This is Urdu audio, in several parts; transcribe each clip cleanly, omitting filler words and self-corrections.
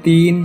3,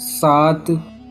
7,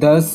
10,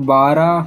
12,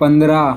15।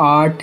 8,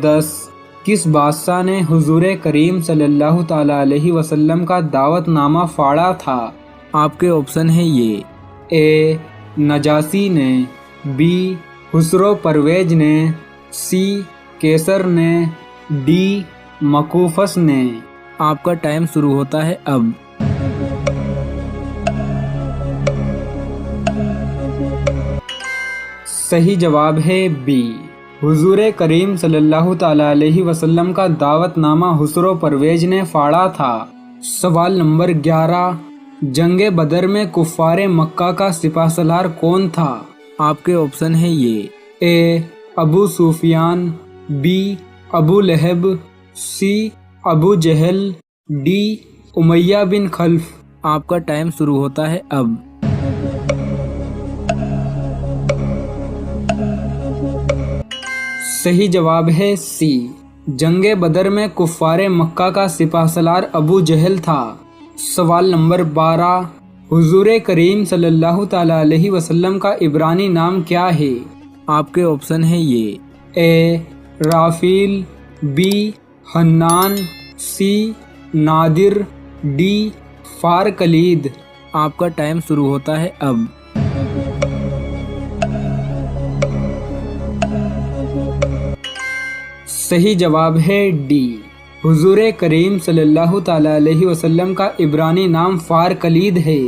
10, کس بادشاہ نے حضور کریم صلی اللہ تعالی علیہ وسلم کا دعوت نامہ پھاڑا تھا؟ آپ کے آپشن ہے یہ: اے نجاشی نے، بی خسرو پرویز نے، سی کیسر نے، ڈی مکوفس نے۔ آپ کا ٹائم شروع ہوتا ہے اب۔ صحیح جواب ہے بی، حضور کریم صلی اللہ تعالی علیہ وسلم کا دعوت نامہ خسرو پرویز نے پھاڑا تھا۔ سوال نمبر 11، جنگ بدر میں کفار مکہ کا سپہ سالار کون تھا؟ آپ کے آپشن ہے یہ: اے ابو سفیان، بی ابو لہب، سی ابو جہل، ڈی امیہ بن خلف۔ آپ کا ٹائم شروع ہوتا ہے اب۔ صحیح جواب ہے سی، جنگ بدر میں کفار مکہ کا سپہ سالار ابو جہل تھا۔ سوال نمبر 12، حضور کریم صلی اللہ تعالی علیہ وسلم کا عبرانی نام کیا ہے؟ آپ کے آپشن ہے یہ: اے رافیل، بی حنان، سی نادر، ڈی فارکلید۔ آپ کا ٹائم شروع ہوتا ہے اب۔ صحیح جواب ہے ڈی، حضور کریم صلی اللہ تعالی علیہ وسلم کا عبرانی نام فارکلید ہے۔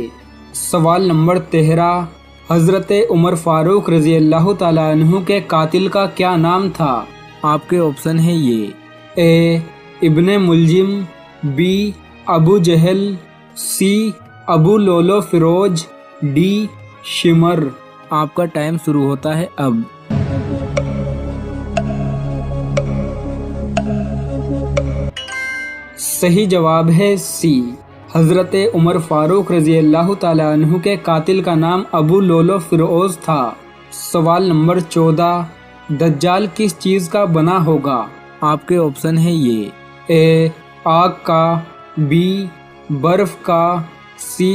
سوال نمبر 13، حضرت عمر فاروق رضی اللہ تعالی عنہ کے قاتل کا کیا نام تھا؟ آپ کے آپشن ہے یہ: اے ابن ملجم، بی ابو جہل، سی ابو لولو فیروز، ڈی شمر۔ آپ کا ٹائم شروع ہوتا ہے اب۔ صحیح جواب ہے سی، حضرت عمر فاروق رضی اللہ تعالی عنہ کے قاتل کا نام ابو لولو فیروز تھا۔ سوال نمبر 14، دجال کس چیز کا بنا ہوگا؟ آپ کے آپشن ہے یہ: اے آگ کا، بی برف کا، سی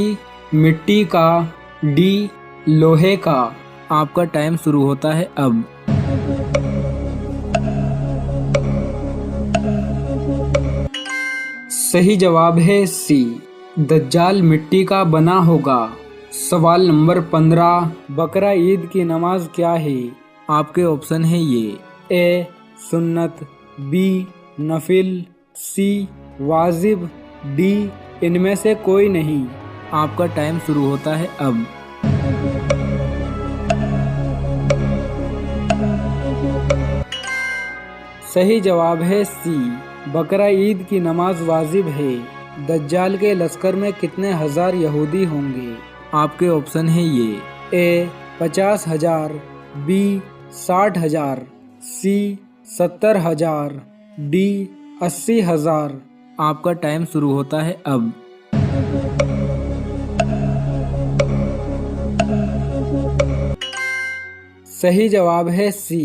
مٹی کا، ڈی لوہے کا۔ آپ کا ٹائم شروع ہوتا ہے اب۔ صحیح جواب ہے سی، دجال مٹی کا بنا ہوگا۔ سوال نمبر 15، بقرہ عید کی نماز کیا ہے؟ آپ کے آپشن ہے یہ: اے سنت، بی نفل، سی واجب، ڈی ان میں سے کوئی نہیں۔ آپ کا ٹائم شروع ہوتا ہے اب۔ صحیح جواب ہے سی، بقرہ عید کی نماز واجب ہے۔ دجال کے لشکر میں کتنے ہزار یہودی ہوں گے؟ آپ کے آپشن ہے یہ: اے 50,000، بی 60,000، سی 70,000، ڈی 80,000۔ آپ کا ٹائم شروع ہوتا ہے اب۔ صحیح جواب ہے سی،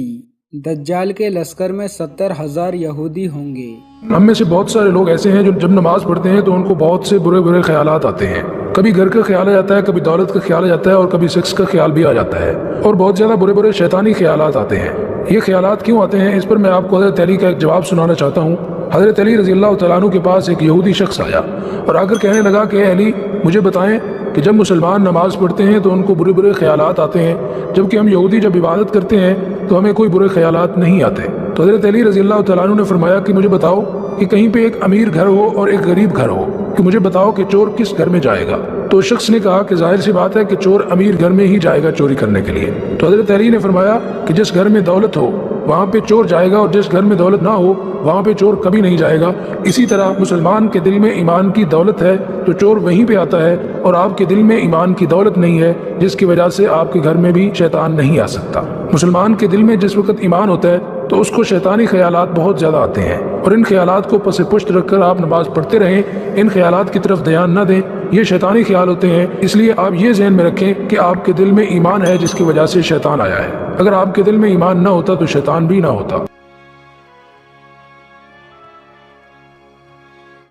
دجال کے لشکر میں 70,000 یہودی ہوں گے۔ ہم میں سے بہت سارے لوگ ایسے ہیں جو جب نماز پڑھتے ہیں تو ان کو بہت سے برے برے خیالات آتے ہیں۔ کبھی گھر کا خیال آ جاتا ہے، کبھی دولت کا خیال آ جاتا ہے، اور کبھی سیکس کا خیال بھی آ جاتا ہے، اور بہت زیادہ برے برے شیطانی خیالات آتے ہیں۔ یہ خیالات کیوں آتے ہیں، اس پر میں آپ کو حضرت علی کا ایک جواب سنانا چاہتا ہوں۔ حضرت علی رضی اللہ تعالیٰ عنہ کے پاس ایک یہودی شخص آیا اور آ کر کہنے لگا کہ اے علی، مجھے بتائیں کہ جب مسلمان نماز پڑھتے ہیں تو ان کو برے برے خیالات آتے ہیں، جبکہ ہم یہودی جب عبادت کرتے ہیں تو ہمیں کوئی برے خیالات نہیں آتے۔ تو حضرت علی رضی اللہ تعالیٰ عنہ نے فرمایا کہ مجھے بتاؤ کہ کہیں پہ ایک امیر گھر ہو اور ایک غریب گھر ہو، کہ مجھے بتاؤ کہ چور کس گھر میں جائے گا۔ تو اس شخص نے کہا کہ ظاہر سی بات ہے کہ چور امیر گھر میں ہی جائے گا چوری کرنے کے لیے۔ تو حضرت علی نے فرمایا کہ جس گھر میں دولت ہو وہاں پہ چور جائے گا، اور جس گھر میں دولت نہ ہو وہاں پہ چور کبھی نہیں جائے گا۔ اسی طرح مسلمان کے دل میں ایمان کی دولت ہے تو چور وہیں پہ آتا ہے، اور آپ کے دل میں ایمان کی دولت نہیں ہے جس کی وجہ سے آپ کے گھر میں بھی شیطان نہیں آ سکتا۔ مسلمان کے دل میں جس وقت ایمان ہوتا ہے تو اس کو شیطانی خیالات بہت زیادہ آتے ہیں، اور ان خیالات کو پس پشت رکھ کر آپ نماز پڑھتے رہیں، ان خیالات کی طرف دھیان نہ دیں، یہ شیطانی خیال ہوتے ہیں۔ اس لیے آپ یہ ذہن میں رکھیں کہ آپ کے دل میں ایمان ہے جس کی وجہ سے شیطان آیا ہے۔ اگر آپ کے دل میں ایمان نہ ہوتا تو شیطان بھی نہ ہوتا۔